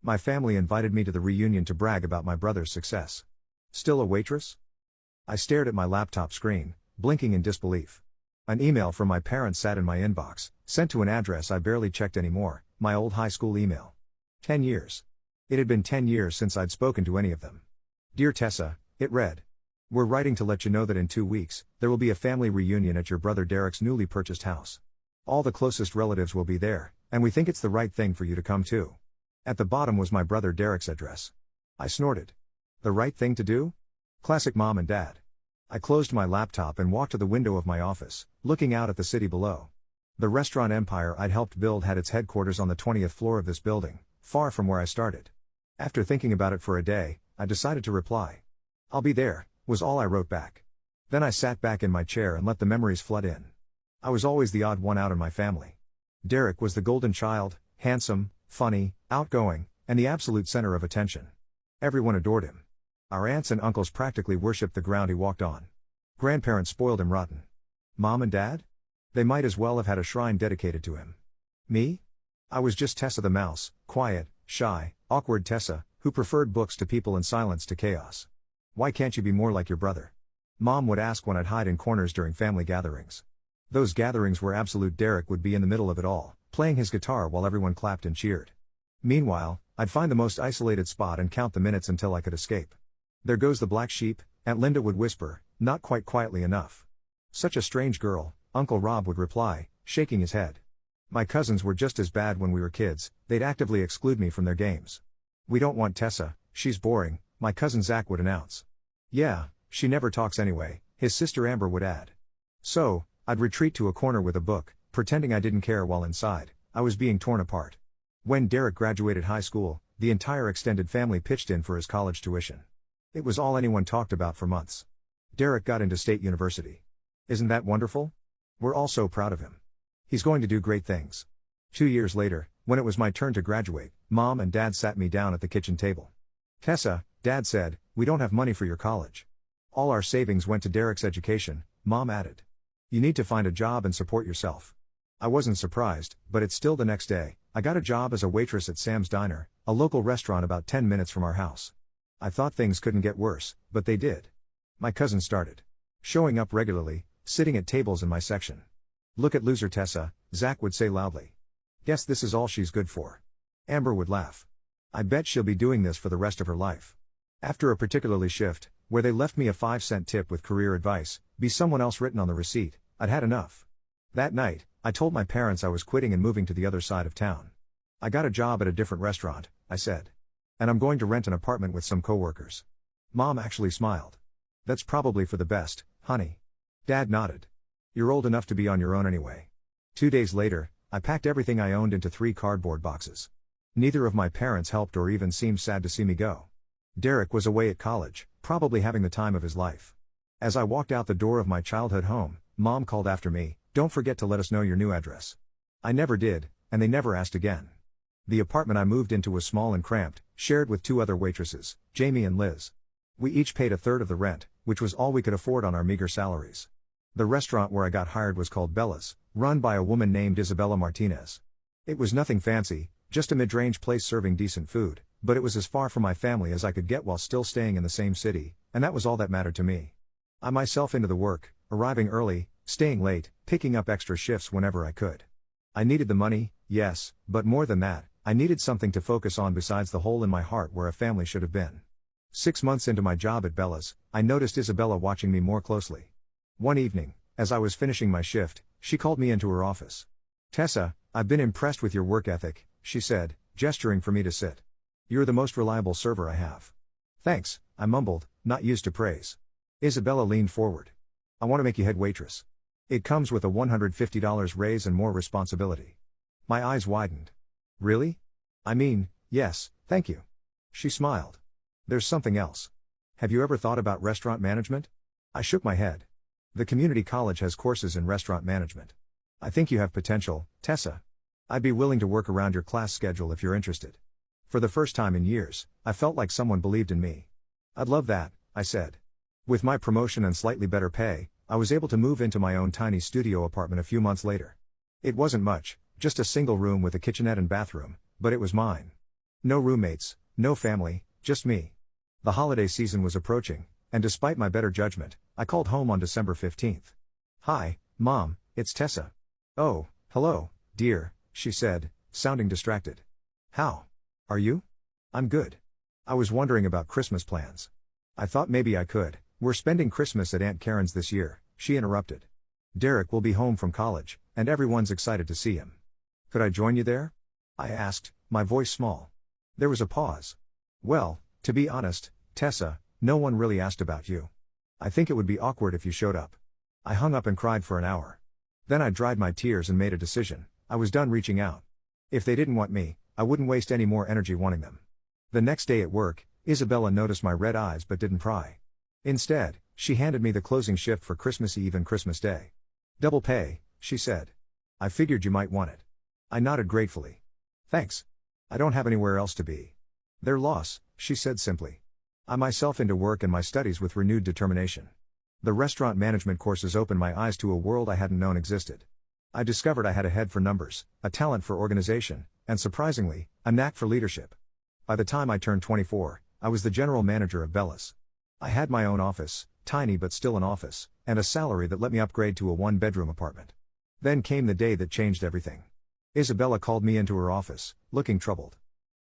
My family invited me to the reunion to brag about my brother's success. Still a waitress? I stared at my laptop screen, blinking in disbelief. An email from my parents sat in my inbox, sent to an address I barely checked anymore, my old high school email. 10 years. It had been 10 years since I'd spoken to any of them. Dear Tessa, it read. We're writing to let you know that in 2 weeks, there will be a family reunion at your brother Derek's newly purchased house. All the closest relatives will be there, and we think it's the right thing for you to come too. At the bottom was my brother Derek's address. I snorted. The right thing to do? Classic mom and dad. I closed my laptop and walked to the window of my office, looking out at the city below. The restaurant empire I'd helped build had its headquarters on the 20th floor of this building, far from where I started. After thinking about it for a day, I decided to reply. I'll be there, was all I wrote back. Then I sat back in my chair and let the memories flood in. I was always the odd one out in my family. Derek was the golden child, handsome, funny, outgoing, and the absolute center of attention. Everyone adored him. Our aunts and uncles practically worshipped the ground he walked on. Grandparents spoiled him rotten. Mom and dad? They might as well have had a shrine dedicated to him. Me? I was just Tessa the mouse, quiet, shy, awkward Tessa, who preferred books to people and silence to chaos. Why can't you be more like your brother? Mom would ask when I'd hide in corners during family gatherings. Those gatherings where absolute Derek would be in the middle of it all, playing his guitar while everyone clapped and cheered. Meanwhile, I'd find the most isolated spot and count the minutes until I could escape. There goes the black sheep, Aunt Linda would whisper, not quite quietly enough. Such a strange girl, Uncle Rob would reply, shaking his head. My cousins were just as bad when we were kids, they'd actively exclude me from their games. We don't want Tessa, she's boring, my cousin Zach would announce. Yeah, she never talks anyway, his sister Amber would add. So, I'd retreat to a corner with a book, pretending I didn't care while inside, I was being torn apart. When Derek graduated high school, the entire extended family pitched in for his college tuition. It was all anyone talked about for months. Derek got into State University. Isn't that wonderful? We're all so proud of him. He's going to do great things. 2 years later, when it was my turn to graduate, Mom and Dad sat me down at the kitchen table. Tessa, Dad said, we don't have money for your college. All our savings went to Derek's education, Mom added. You need to find a job and support yourself. I wasn't surprised, but it's still the next day. I got a job as a waitress at Sam's Diner, a local restaurant about 10 minutes from our house. I thought things couldn't get worse, but they did. My cousin started showing up regularly, sitting at tables in my section. Look at loser Tessa, Zach would say loudly. Guess this is all she's good for. Amber would laugh. I bet she'll be doing this for the rest of her life. After a particularly shift, where they left me a 5-cent tip with career advice, be someone else written on the receipt, I'd had enough. That night, I told my parents I was quitting and moving to the other side of town. I got a job at a different restaurant, I said. And I'm going to rent an apartment with some coworkers. Mom actually smiled. That's probably for the best, honey. Dad nodded. You're old enough to be on your own anyway. 2 days later, I packed everything I owned into 3 cardboard boxes. Neither of my parents helped or even seemed sad to see me go. Derek was away at college, probably having the time of his life. As I walked out the door of my childhood home, Mom called after me, don't forget to let us know your new address. I never did, and they never asked again. The apartment I moved into was small and cramped, shared with 2 other waitresses, Jamie and Liz. We each paid a third of the rent, which was all we could afford on our meager salaries. The restaurant where I got hired was called Bella's, run by a woman named Isabella Martinez. It was nothing fancy, just a mid-range place serving decent food, but it was as far from my family as I could get while still staying in the same city, and that was all that mattered to me. I myself into the work, arriving early, staying late, picking up extra shifts whenever I could. I needed the money, yes, but more than that, I needed something to focus on besides the hole in my heart where a family should have been. 6 months into my job at Bella's, I noticed Isabella watching me more closely. One evening, as I was finishing my shift, she called me into her office. Tessa, I've been impressed with your work ethic, she said, gesturing for me to sit. You're the most reliable server I have. Thanks, I mumbled, not used to praise. Isabella leaned forward. I want to make you head waitress. It comes with a $150 raise and more responsibility. My eyes widened. Really? I mean, yes, thank you. She smiled. There's something else. Have you ever thought about restaurant management? I shook my head. The community college has courses in restaurant management. I think you have potential, Tessa. I'd be willing to work around your class schedule if you're interested. For the first time in years, I felt like someone believed in me. I'd love that, I said. With my promotion and slightly better pay, I was able to move into my own tiny studio apartment a few months later. It wasn't much, just a single room with a kitchenette and bathroom, but it was mine. No roommates, no family, just me. The holiday season was approaching, and despite my better judgment, I called home on December 15th. "Hi, Mom, it's Tessa." "Oh, hello, dear," she said, sounding distracted. "How are you?" "I'm good. I was wondering about Christmas plans. I thought maybe I could." "We're spending Christmas at Aunt Karen's this year," she interrupted. "Derek will be home from college, and everyone's excited to see him." "Could I join you there?" I asked, my voice small. There was a pause. "Well, to be honest, Tessa, no one really asked about you. I think it would be awkward if you showed up." I hung up and cried for an hour. Then I dried my tears and made a decision. I was done reaching out. If they didn't want me, I wouldn't waste any more energy wanting them. The next day at work, Isabella noticed my red eyes but didn't pry. Instead, she handed me the closing shift for Christmas Eve and Christmas Day. "Double pay," she said. "I figured you might want it." I nodded gratefully. "Thanks. I don't have anywhere else to be." "Their loss," she said simply. I myself into work and my studies with renewed determination. The restaurant management courses opened my eyes to a world I hadn't known existed. I discovered I had a head for numbers, a talent for organization, and surprisingly, a knack for leadership. By the time I turned 24, I was the general manager of Bella's. I had my own office, tiny but still an office, and a salary that let me upgrade to a one-bedroom apartment. Then came the day that changed everything. Isabella called me into her office, looking troubled.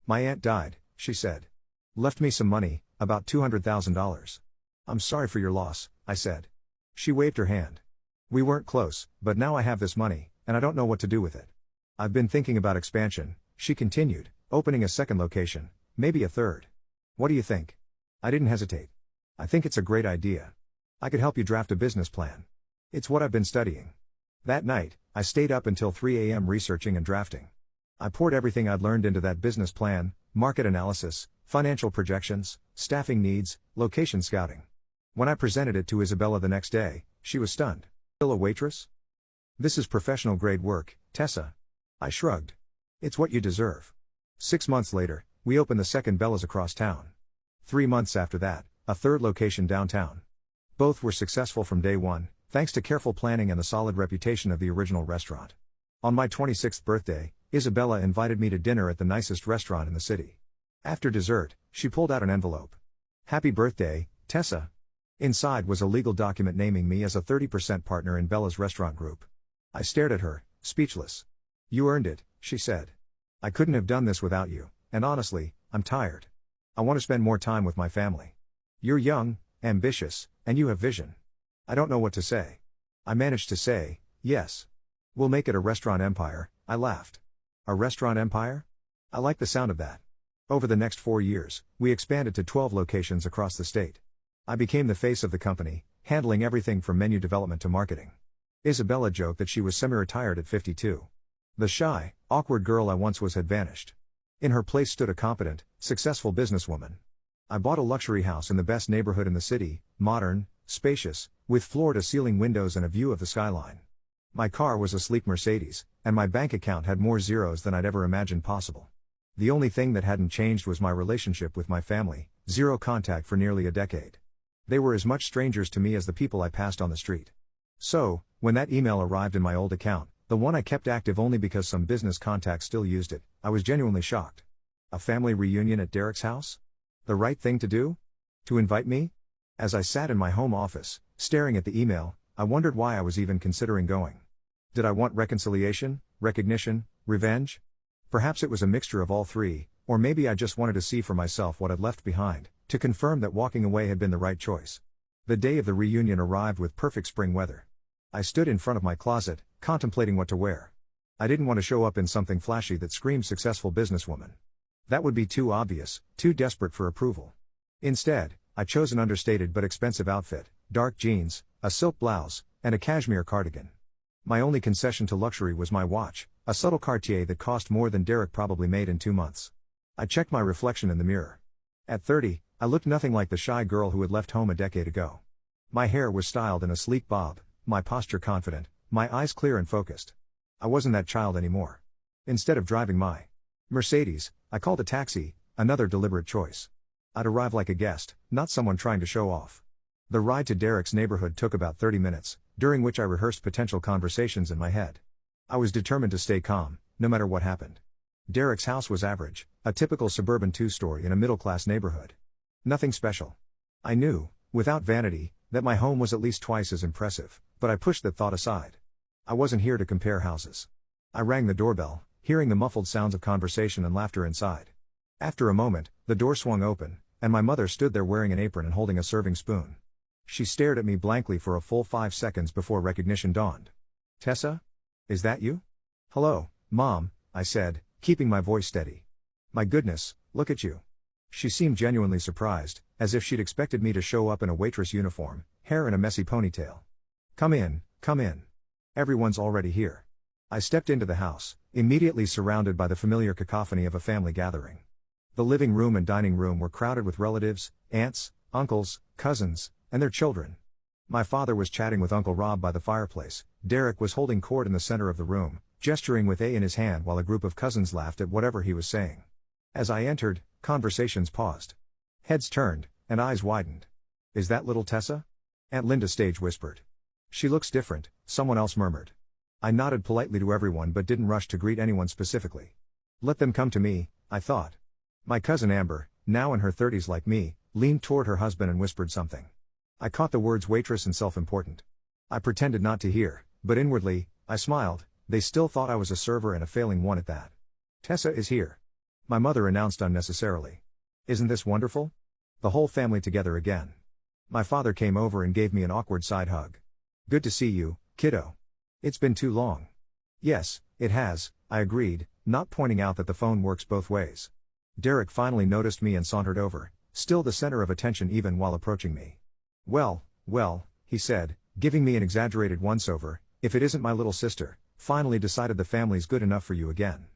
"My aunt died," she said. "Left me some money, about $200,000. "I'm sorry for your loss," I said. She waved her hand. "We weren't close, but now I have this money, and I don't know what to do with it. I've been thinking about expansion," she continued, "opening a second location, maybe a third. What do you think?" I didn't hesitate. "I think it's a great idea. I could help you draft a business plan. It's what I've been studying." That night, I stayed up until 3 a.m. researching and drafting. I poured everything I'd learned into that business plan: market analysis, financial projections, staffing needs, location scouting. When I presented it to Isabella the next day, she was stunned. "Still a waitress?" "This is professional grade work, Tessa." I shrugged. "It's what you deserve." 6 months later, we opened the second Bella's across town. 3 months after that, a third location downtown. Both were successful from day one, thanks to careful planning and the solid reputation of the original restaurant. On my 26th birthday, Isabella invited me to dinner at the nicest restaurant in the city. After dessert, she pulled out an envelope. "Happy birthday, Tessa." Inside was a legal document naming me as a 30% partner in Bella's restaurant group. I stared at her, speechless. "You earned it," she said. "I couldn't have done this without you, and honestly, I'm tired. I want to spend more time with my family. You're young, ambitious, and you have vision." I don't know what to say. I managed to say, "Yes. We'll make it a restaurant empire," I laughed. "A restaurant empire? I like the sound of that." Over the next 4 years, we expanded to 12 locations across the state. I became the face of the company, handling everything from menu development to marketing. Isabella joked that she was semi-retired at 52. The shy, awkward girl I once was had vanished. In her place stood a competent, successful businesswoman. I bought a luxury house in the best neighborhood in the city, modern, spacious, with floor-to-ceiling windows and a view of the skyline. My car was a sleek Mercedes, and my bank account had more zeros than I'd ever imagined possible. The only thing that hadn't changed was my relationship with my family, zero contact for nearly a decade. They were as much strangers to me as the people I passed on the street. So, when that email arrived in my old account, the one I kept active only because some business contacts still used it, I was genuinely shocked. A family reunion at Derek's house? The right thing to do? To invite me? As I sat in my home office, staring at the email, I wondered why I was even considering going. Did I want reconciliation, recognition, revenge? Perhaps it was a mixture of all three, or maybe I just wanted to see for myself what I'd left behind, to confirm that walking away had been the right choice. The day of the reunion arrived with perfect spring weather. I stood in front of my closet, contemplating what to wear. I didn't want to show up in something flashy that screamed successful businesswoman. That would be too obvious, too desperate for approval. Instead, I chose an understated but expensive outfit: dark jeans, a silk blouse, and a cashmere cardigan. My only concession to luxury was my watch, a subtle Cartier that cost more than Derek probably made in 2 months. I checked my reflection in the mirror. At 30, I looked nothing like the shy girl who had left home a decade ago. My hair was styled in a sleek bob, my posture confident, my eyes clear and focused. I wasn't that child anymore. Instead of driving my Mercedes, I called a taxi, another deliberate choice. I'd arrive like a guest, not someone trying to show off. The ride to Derek's neighborhood took about 30 minutes, during which I rehearsed potential conversations in my head. I was determined to stay calm, no matter what happened. Derek's house was average, a typical suburban two-story in a middle-class neighborhood. Nothing special. I knew, without vanity, that my home was at least twice as impressive, but I pushed that thought aside. I wasn't here to compare houses. I rang the doorbell, hearing the muffled sounds of conversation and laughter inside. After a moment, the door swung open, and my mother stood there wearing an apron and holding a serving spoon. She stared at me blankly for a full 5 seconds before recognition dawned. "Tessa? Is that you?" "Hello, Mom," I said, keeping my voice steady. "My goodness, look at you." She seemed genuinely surprised, as if she'd expected me to show up in a waitress uniform, hair in a messy ponytail. Come in, come in. Everyone's already here." I stepped into the house, immediately surrounded by the familiar cacophony of a family gathering. The living room and dining room were crowded with relatives, aunts, uncles, cousins, and their children. My father was chatting with Uncle Rob by the fireplace. Derek was holding court in the center of the room, gesturing with A in his hand while a group of cousins laughed at whatever he was saying. As I entered, conversations paused. Heads turned, and eyes widened. "Is that little Tessa?" Aunt Linda stage whispered. "She looks different," someone else murmured. I nodded politely to everyone but didn't rush to greet anyone specifically. Let them come to me, I thought. My cousin Amber, now in her 30s like me, leaned toward her husband and whispered something. I caught the words waitress and self-important. I pretended not to hear, but inwardly, I smiled. They still thought I was a server and a failing one at that. "Tessa is here," my mother announced unnecessarily. "Isn't this wonderful? The whole family together again." My father came over and gave me an awkward side hug. "Good to see you, kiddo. It's been too long." "Yes, it has," I agreed, not pointing out that the phone works both ways. Derek finally noticed me and sauntered over, still the center of attention even while approaching me. Well, he said, giving me an exaggerated once-over, "if it isn't my little sister, finally decided the family's good enough for you again."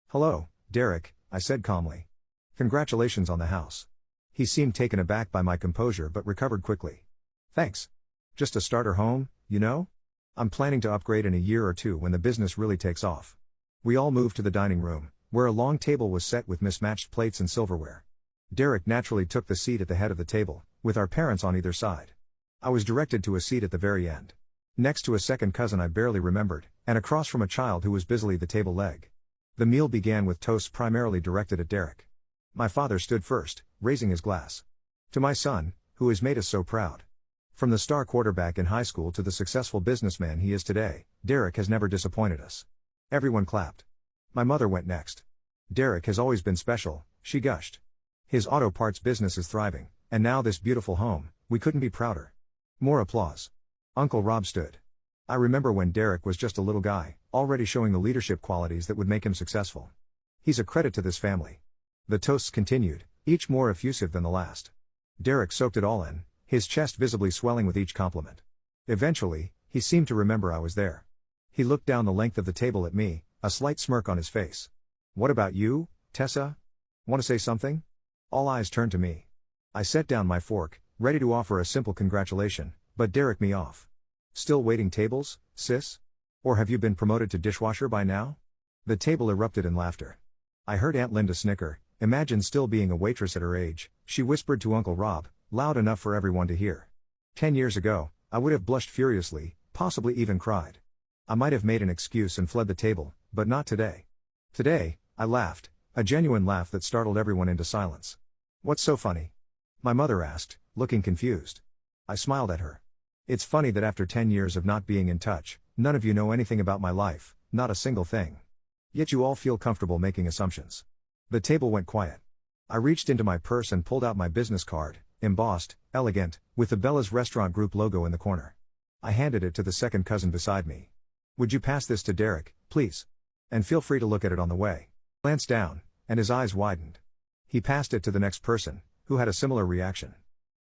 "Hello, Derek," I said calmly. "Congratulations on the house." He seemed taken aback by my composure but recovered quickly. "Thanks. Just a starter home, you know? I'm planning to upgrade in a year or two when the business really takes off." We all moved to the dining room, where a long table was set with mismatched plates and silverware. Derek naturally took the seat at the head of the table, with our parents on either side. I was directed to a seat at the very end, next to a second cousin I barely remembered, and across from a child who was busily the table leg. The meal began with toasts primarily directed at Derek. My father stood first, raising his glass. "To my son, who has made us so proud. From the star quarterback in high school to the successful businessman he is today, Derek has never disappointed us." Everyone clapped. My mother went next. "Derek has always been special," she gushed. "His auto parts business is thriving, and now this beautiful home, we couldn't be prouder." More applause. Uncle Rob stood. I remember when Derek was just a little guy, already showing the leadership qualities that would make him successful. "He's a credit to this family." The toasts continued, each more effusive than the last. Derek soaked it all in, his chest visibly swelling with each compliment. Eventually, he seemed to remember I was there. He looked down the length of the table at me, a slight smirk on his face. "What about you, Tessa? Want to say something?" All eyes turned to me. I set down my fork, ready to offer a simple congratulation, but Derek me off. "Still waiting tables, sis? Or have you been promoted to dishwasher by now?" The table erupted in laughter. I heard Aunt Linda snicker. Imagine still being a waitress at her age, she whispered to Uncle Rob, loud enough for everyone to hear. 10 years ago, I would have blushed furiously, possibly even cried. I might have made an excuse and fled the table, but not today. Today, I laughed, a genuine laugh that startled everyone into silence. "What's so funny?" my mother asked, looking confused. I smiled at her. "It's funny that after 10 years of not being in touch, none of you know anything about my life, not a single thing. Yet you all feel comfortable making assumptions." The table went quiet. I reached into my purse and pulled out my business card, embossed, elegant, with the Bella's Restaurant Group logo in the corner. I handed it to the second cousin beside me. "Would you pass this to Derek, please? And feel free to look at it on the way." He glanced down, and his eyes widened. He passed it to the next person, who had a similar reaction.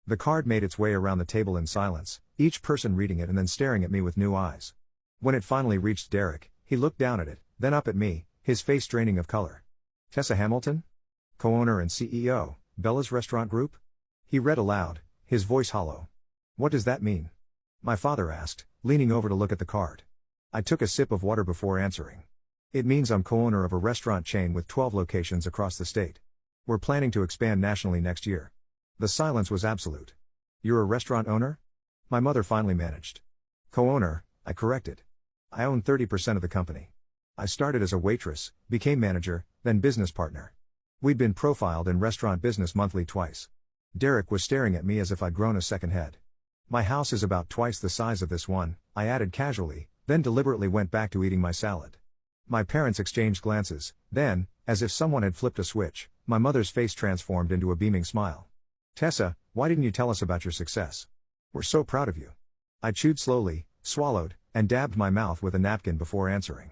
The card made its way around the table in silence, each person reading it and then staring at me with new eyes. When it finally reached Derek, he looked down at it, then up at me, his face draining of color. "Tessa Hamilton? Co-owner and CEO, Bella's Restaurant Group?" He read aloud, his voice hollow. "What does that mean?" my father asked, leaning over to look at the card. I took a sip of water before answering. "It means I'm co-owner of a restaurant chain with 12 locations across the state. We're planning to expand nationally next year." The silence was absolute. "You're a restaurant owner?" my mother finally managed. "Co-owner," I corrected. "I own 30% of the company." I started as a waitress, became manager, then business partner. We'd been profiled in Restaurant Business Monthly twice. Derek was staring at me as if I'd grown a second head. My house is about twice the size of this one, I added casually, then deliberately went back to eating my salad. My parents exchanged glances, then, as if someone had flipped a switch, my mother's face transformed into a beaming smile. Tessa, why didn't you tell us about your success? We're so proud of you. I chewed slowly, swallowed, and dabbed my mouth with a napkin before answering.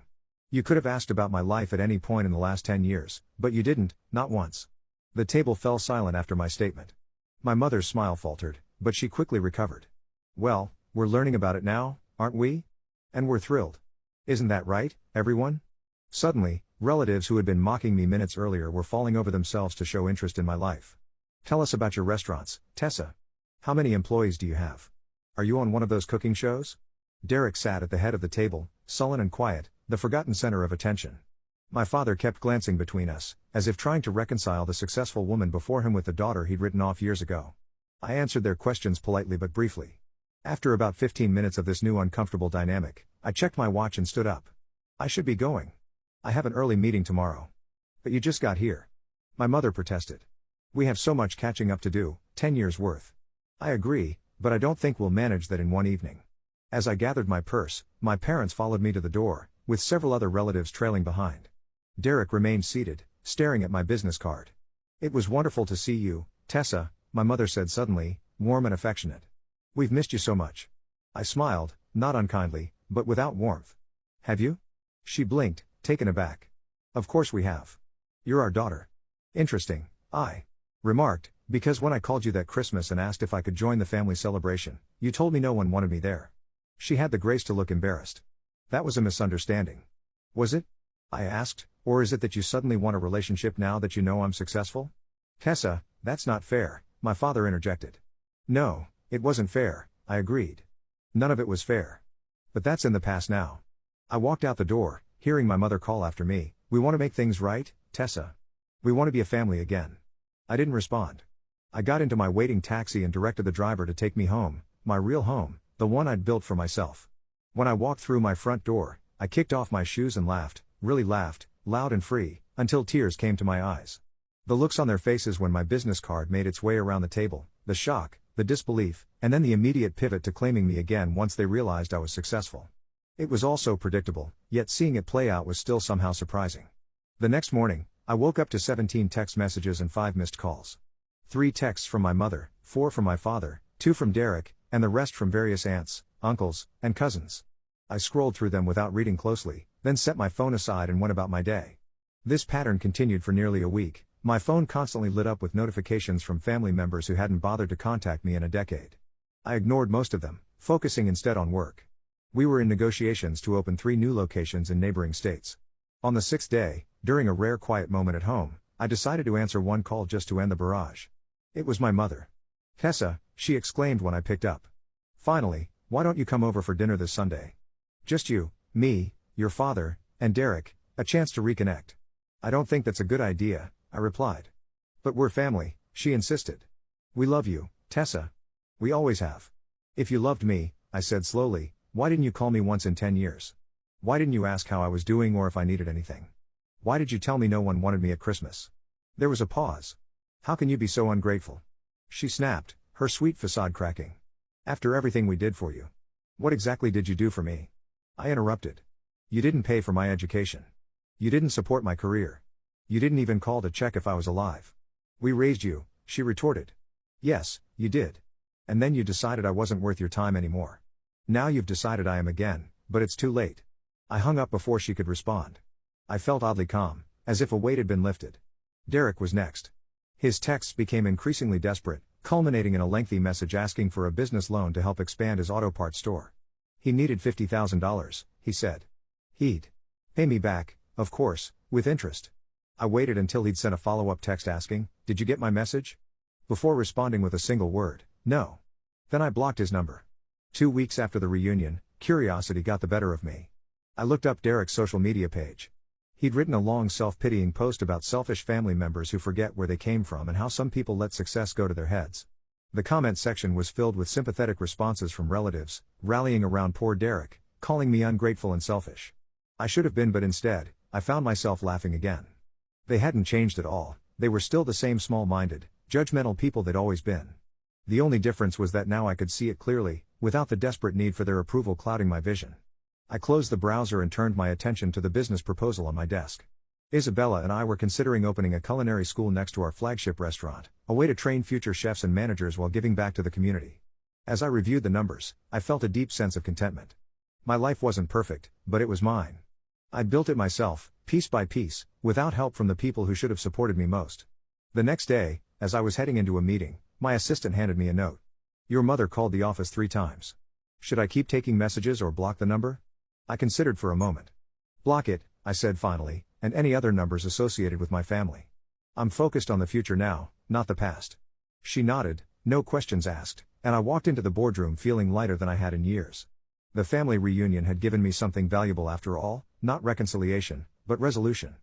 You could have asked about my life at any point in the last 10 years, but you didn't, not once. The table fell silent after my statement. My mother's smile faltered, but she quickly recovered. Well, we're learning about it now, aren't we? And we're thrilled. Isn't that right, everyone? Suddenly, relatives who had been mocking me minutes earlier were falling over themselves to show interest in my life. Tell us about your restaurants, Tessa. How many employees do you have? Are you on one of those cooking shows? Derek sat at the head of the table, sullen and quiet, the forgotten center of attention. My father kept glancing between us, as if trying to reconcile the successful woman before him with the daughter he'd written off years ago. I answered their questions politely but briefly. After about 15 minutes of this new uncomfortable dynamic, I checked my watch and stood up. I should be going. I have an early meeting tomorrow. But you just got here. My mother protested. We have so much catching up to do, 10 years worth. I agree, but I don't think we'll manage that in one evening. As I gathered my purse, my parents followed me to the door, with several other relatives trailing behind. Derek remained seated, staring at my business card. It was wonderful to see you, Tessa, my mother said suddenly, warm and affectionate. We've missed you so much. I smiled, not unkindly, but without warmth. Have you? She blinked, taken aback. Of course we have. You're our daughter. Interesting, I remarked, because when I called you that Christmas and asked if I could join the family celebration, you told me no one wanted me there. She had the grace to look embarrassed. That was a misunderstanding. Was it? I asked, or is it that you suddenly want a relationship now that you know I'm successful? Tessa, that's not fair, my father interjected. No, it wasn't fair, I agreed. None of it was fair. But that's in the past now. I walked out the door, hearing my mother call after me, we want to make things right, Tessa. We want to be a family again. I didn't respond. I got into my waiting taxi and directed the driver to take me home, my real home, the one I'd built for myself. When I walked through my front door, I kicked off my shoes and laughed, really laughed, loud and free, until tears came to my eyes. The looks on their faces when my business card made its way around the table, the shock, the disbelief, and then the immediate pivot to claiming me again once they realized I was successful. It was all so predictable, yet seeing it play out was still somehow surprising. The next morning, I woke up to 17 text messages and 5 missed calls. 3 texts from my mother, 4 from my father, 2 from Derek, and the rest from various aunts, uncles, and cousins. I scrolled through them without reading closely, then set my phone aside and went about my day. This pattern continued for nearly a week. My phone constantly lit up with notifications from family members who hadn't bothered to contact me in a decade. I ignored most of them, focusing instead on work. We were in negotiations to open 3 new locations in neighboring states. On the 6th day, during a rare quiet moment at home, I decided to answer one call just to end the barrage. It was my mother. Tessa, she exclaimed when I picked up. Finally, why don't you come over for dinner this Sunday? Just you, me, your father, and Derek, a chance to reconnect. I don't think that's a good idea, I replied. But we're family, she insisted. We love you, Tessa. We always have. If you loved me, I said slowly, why didn't you call me once in 10 years? Why didn't you ask how I was doing or if I needed anything? Why did you tell me no one wanted me at Christmas? There was a pause. How can you be so ungrateful? She snapped, her sweet facade cracking. After everything we did for you. What exactly did you do for me? I interrupted. You didn't pay for my education. You didn't support my career. You didn't even call to check if I was alive. We raised you, she retorted. Yes, you did. And then you decided I wasn't worth your time anymore. Now you've decided I am again, but it's too late. I hung up before she could respond. I felt oddly calm, as if a weight had been lifted. Derek was next. His texts became increasingly desperate, culminating in a lengthy message asking for a business loan to help expand his auto parts store. He needed $50,000, he said. He'd pay me back, of course, with interest. I waited until he'd sent a follow-up text asking, did you get my message? Before responding with a single word, no. Then I blocked his number. 2 weeks after the reunion, curiosity got the better of me. I looked up Derek's social media page. He'd written a long self-pitying post about selfish family members who forget where they came from and how some people let success go to their heads. The comment section was filled with sympathetic responses from relatives, rallying around poor Derek, calling me ungrateful and selfish. I should have been, but instead, I found myself laughing again. They hadn't changed at all, they were still the same small-minded, judgmental people they'd always been. The only difference was that now I could see it clearly, without the desperate need for their approval clouding my vision. I closed the browser and turned my attention to the business proposal on my desk. Isabella and I were considering opening a culinary school next to our flagship restaurant, a way to train future chefs and managers while giving back to the community. As I reviewed the numbers, I felt a deep sense of contentment. My life wasn't perfect, but it was mine. I'd built it myself, piece by piece, without help from the people who should have supported me most. The next day, as I was heading into a meeting, my assistant handed me a note. Your mother called the office 3 times. Should I keep taking messages or block the number? I considered for a moment. Block it, I said finally, and any other numbers associated with my family. I'm focused on the future now, not the past. She nodded, no questions asked, and I walked into the boardroom feeling lighter than I had in years. The family reunion had given me something valuable after all, not reconciliation, but resolution.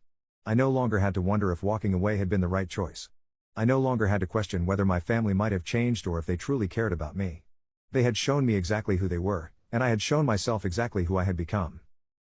I no longer had to wonder if walking away had been the right choice. I no longer had to question whether my family might have changed or if they truly cared about me. They had shown me exactly who they were, and I had shown myself exactly who I had become.